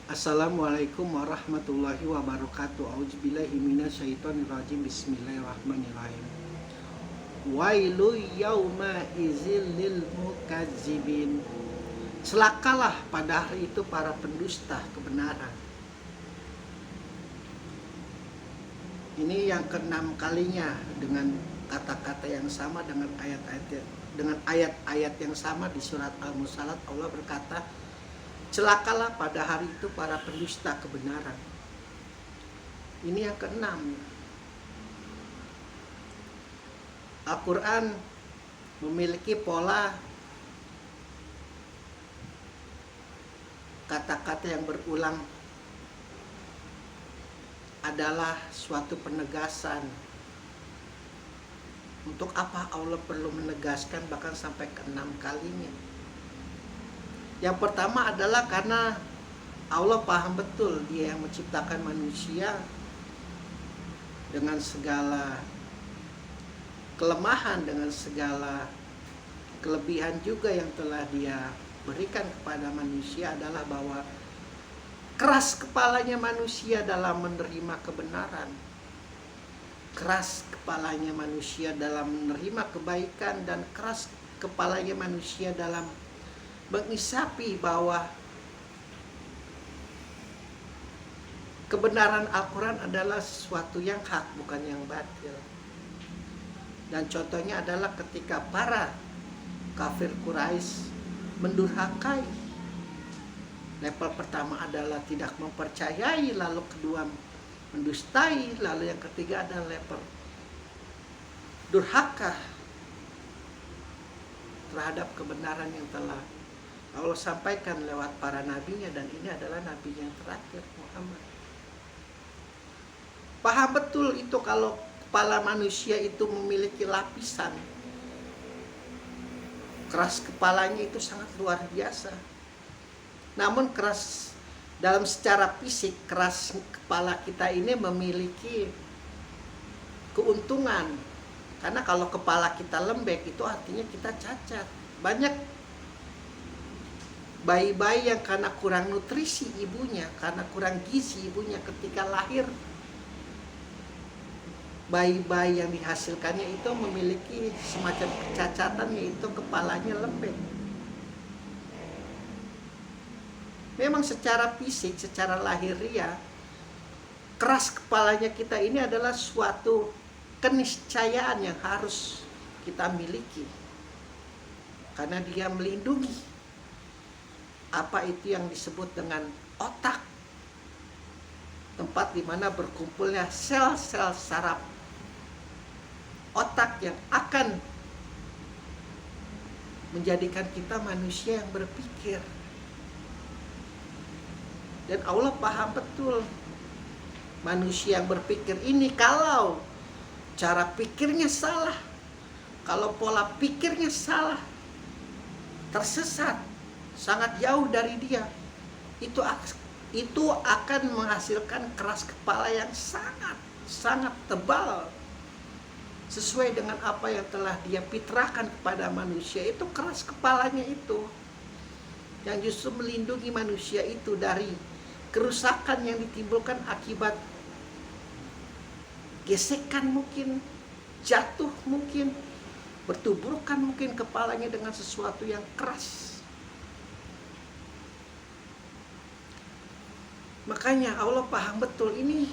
Assalamualaikum warahmatullahi wabarakatuh. Auzubillahi minasyaitonirrajim. Bismillahirrahmanirrahim. Wailu yauma izil lil mukazzibin. Celakalah pada hari itu para pendusta kebenaran. Ini yang keenam kalinya dengan kata-kata yang sama, dengan ayat-ayat yang sama di surat Al-Mursalat. Allah berkata, celakalah pada hari itu para pendusta kebenaran. Ini yang keenam. Al-Quran memiliki pola kata-kata yang berulang adalah suatu penegasan. Untuk apa Allah perlu menegaskan bahkan sampai ke-6 kalinya? Yang pertama adalah karena Allah paham betul Dia yang menciptakan manusia dengan segala kelemahan, dengan segala kelebihan juga yang telah Dia berikan kepada manusia, adalah bahwa keras kepalanya manusia dalam menerima kebenaran, keras kepalanya manusia dalam menerima kebaikan, dan keras kepalanya manusia dalam mengisapi bahwa kebenaran Al-Quran adalah sesuatu yang hak, bukan yang batil. Dan contohnya adalah ketika para kafir Quraisy mendurhakai. Level pertama adalah tidak mempercayai, lalu kedua mendustai, lalu yang ketiga adalah level durhaka terhadap kebenaran yang telah Allah sampaikan lewat para nabinya, dan ini adalah nabi yang terakhir, Muhammad. Paham betul itu kalau kepala manusia itu memiliki lapisan. Keras kepalanya itu sangat luar biasa. Namun keras dalam secara fisik, keras kepala kita ini memiliki keuntungan. Karena kalau kepala kita lembek itu artinya kita cacat. Banyak bayi-bayi yang karena kurang nutrisi ibunya, karena kurang gizi ibunya ketika lahir, bayi-bayi yang dihasilkannya itu memiliki semacam kecacatan, yaitu kepalanya lembek. Memang secara fisik, secara lahiriah, keras kepalanya kita ini adalah suatu keniscayaan yang harus kita miliki, karena dia melindungi apa itu yang disebut dengan otak, tempat di mana berkumpulnya sel-sel saraf otak yang akan menjadikan kita manusia yang berpikir. Dan Allah paham betul manusia yang berpikir ini, kalau cara pikirnya salah, kalau pola pikirnya salah, tersesat, sangat jauh dari Dia, itu akan menghasilkan keras kepala yang sangat tebal, sesuai dengan apa yang telah Dia fitrahkan kepada manusia. Itu keras kepalanya itu yang justru melindungi manusia itu dari kerusakan yang ditimbulkan akibat gesekan, mungkin jatuh, mungkin bertuburkan mungkin kepalanya dengan sesuatu yang keras. Makanya Allah paham betul ini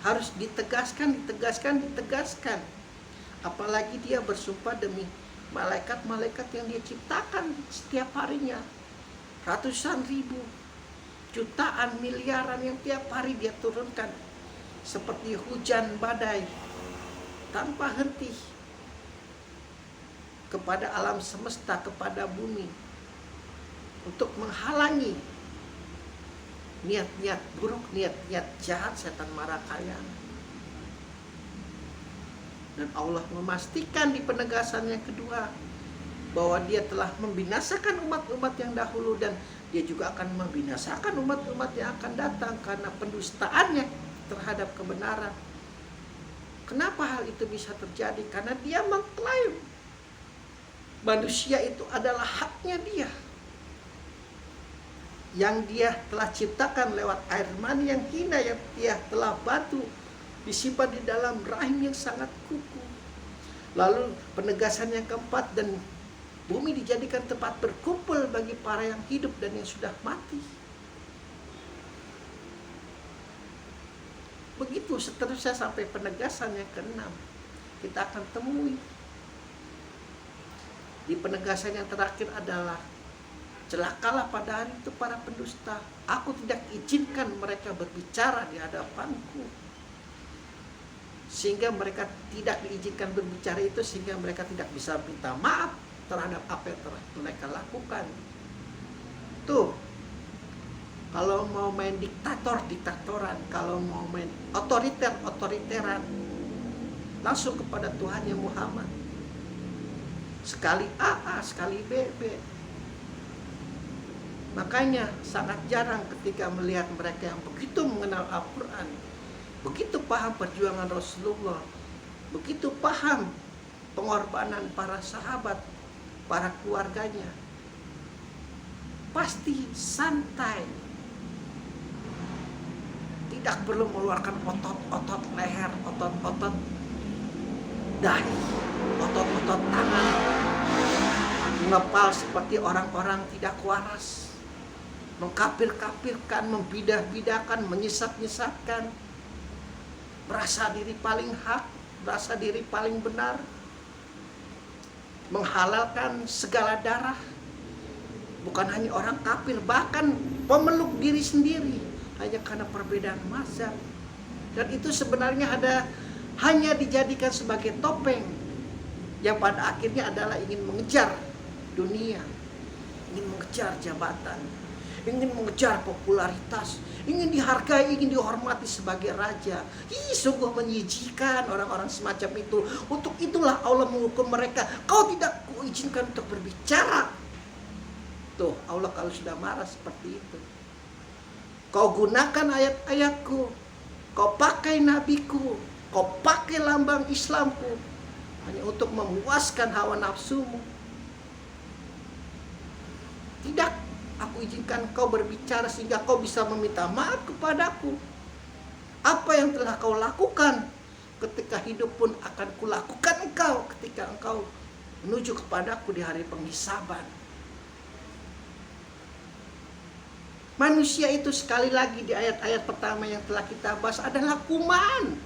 harus ditegaskan. Apalagi Dia bersumpah demi malaikat-malaikat yang Dia ciptakan setiap harinya, ratusan ribu, jutaan, miliaran yang tiap hari Dia turunkan seperti hujan badai tanpa henti kepada alam semesta, kepada bumi, untuk menghalangi niat-niat buruk, niat-niat jahat setan marakaya. Dan Allah memastikan di penegasan yang kedua bahwa Dia telah membinasakan umat-umat yang dahulu, dan Dia juga akan membinasakan umat-umat yang akan datang karena pendustaannya terhadap kebenaran. Kenapa hal itu bisa terjadi? Karena Dia mengklaim manusia itu adalah haknya Dia. yang dia telah ciptakan lewat air mani yang hina, yang dia telah batu disimpan di dalam rahim yang sangat kukuh. Lalu penegasan yang keempat, dan bumi dijadikan tempat berkumpul bagi para yang hidup dan yang sudah mati. Begitu seterusnya sampai penegasan yang keenam kita akan temui. Di penegasan yang terakhir adalah, celakalah pada hari itu para pendusta. Aku tidak izinkan mereka berbicara di hadapanku. Sehingga mereka tidak diizinkan berbicara itu, sehingga mereka tidak bisa minta maaf terhadap apa yang telah mereka lakukan. Tuh, kalau mau main diktatoran, kalau mau main otoriteran, langsung kepada Tuhan yang Muhammad. Sekali AA, sekali BB. Makanya sangat jarang ketika melihat mereka yang begitu mengenal Al-Quran, begitu paham perjuangan Rasulullah, begitu paham pengorbanan para sahabat, para keluarganya, pasti santai, tidak perlu mengeluarkan otot-otot leher, otot-otot dahi, otot-otot tangan, mengepal seperti orang-orang tidak waras, mengkapir-kapirkan, membidah-bidahkan, menyesat-nyesatkan, merasa diri paling hak, merasa diri paling benar, menghalalkan segala darah. Bukan hanya orang kafir, bahkan pemeluk diri sendiri, hanya karena perbedaan mazhab. Dan itu sebenarnya hanya dijadikan sebagai topeng, yang pada akhirnya adalah ingin mengejar dunia, ingin mengejar jabatan, ingin mengejar popularitas, ingin dihargai, ingin dihormati sebagai raja. Sungguh menjijikan orang-orang semacam itu. Untuk itulah Allah menghukum mereka. Kau tidak kuizinkan untuk berbicara. Tuh, Allah kalau sudah marah seperti itu. Kau gunakan ayat-ayatku, kau pakai nabiku, kau pakai lambang Islamku, hanya untuk memuaskan hawa nafsumu. Tidak aku izinkan kau berbicara sehingga kau bisa meminta maaf kepadaku. Apa yang telah kau lakukan ketika hidup pun akan kulakukan engkau ketika engkau menuju kepadaku di hari penghisaban. Manusia itu sekali lagi di ayat-ayat pertama yang telah kita bahas adalah kuman.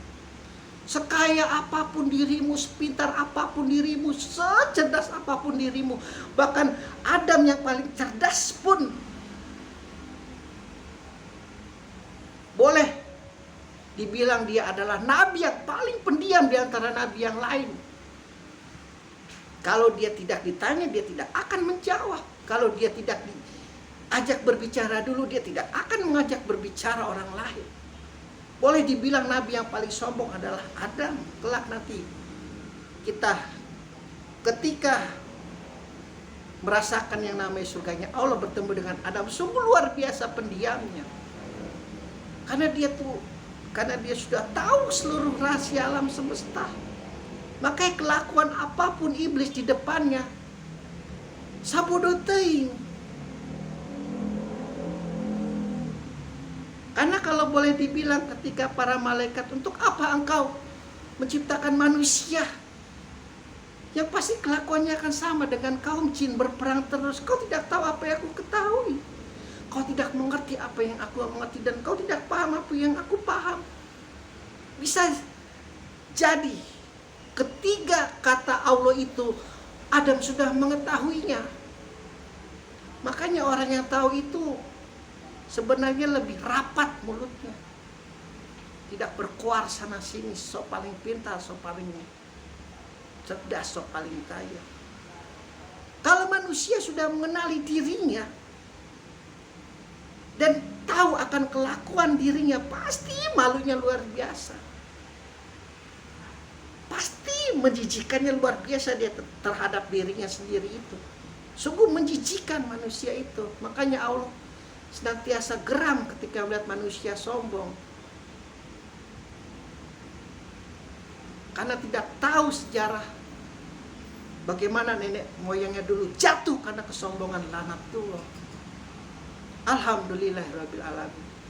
Sekaya apapun dirimu, sepintar apapun dirimu, secerdas apapun dirimu, bahkan Adam yang paling cerdas pun boleh dibilang dia adalah nabi yang paling pendiam di antara nabi yang lain. Kalau dia tidak ditanya, dia tidak akan menjawab. Kalau dia tidak diajak berbicara dulu, dia tidak akan mengajak berbicara orang lain. Boleh dibilang nabi yang paling sombong adalah Adam. Kelak nanti kita ketika merasakan yang namanya surganya Allah, bertemu dengan Adam, sungguh luar biasa pendiamnya. Karena dia sudah tahu seluruh rahasia alam semesta. Makanya kelakuan apapun iblis di depannya sabodo teuing. Karena kalau boleh dibilang ketika para malaikat, untuk apa engkau menciptakan manusia yang pasti kelakuannya akan sama dengan kaum jin, berperang terus. Kau tidak tahu apa yang aku ketahui. Kau tidak mengerti apa yang aku mengerti, dan kau tidak paham apa yang aku paham. Bisa jadi ketiga kata Allah itu Adam sudah mengetahuinya. Makanya orang yang tahu itu sebenarnya lebih rapat mulutnya, tidak berkuar sana sini, so paling pintar, so paling cerdas, so paling kaya. Kalau manusia sudah mengenali dirinya dan tahu akan kelakuan dirinya, pasti malunya luar biasa, pasti menjijikannya luar biasa dia terhadap dirinya sendiri itu. Sungguh menjijikan manusia itu. Makanya Allah senantiasa geram ketika melihat manusia sombong, karena tidak tahu sejarah bagaimana nenek moyangnya dulu jatuh karena kesombongan, laknatullah. Alhamdulillahirabbil alamin.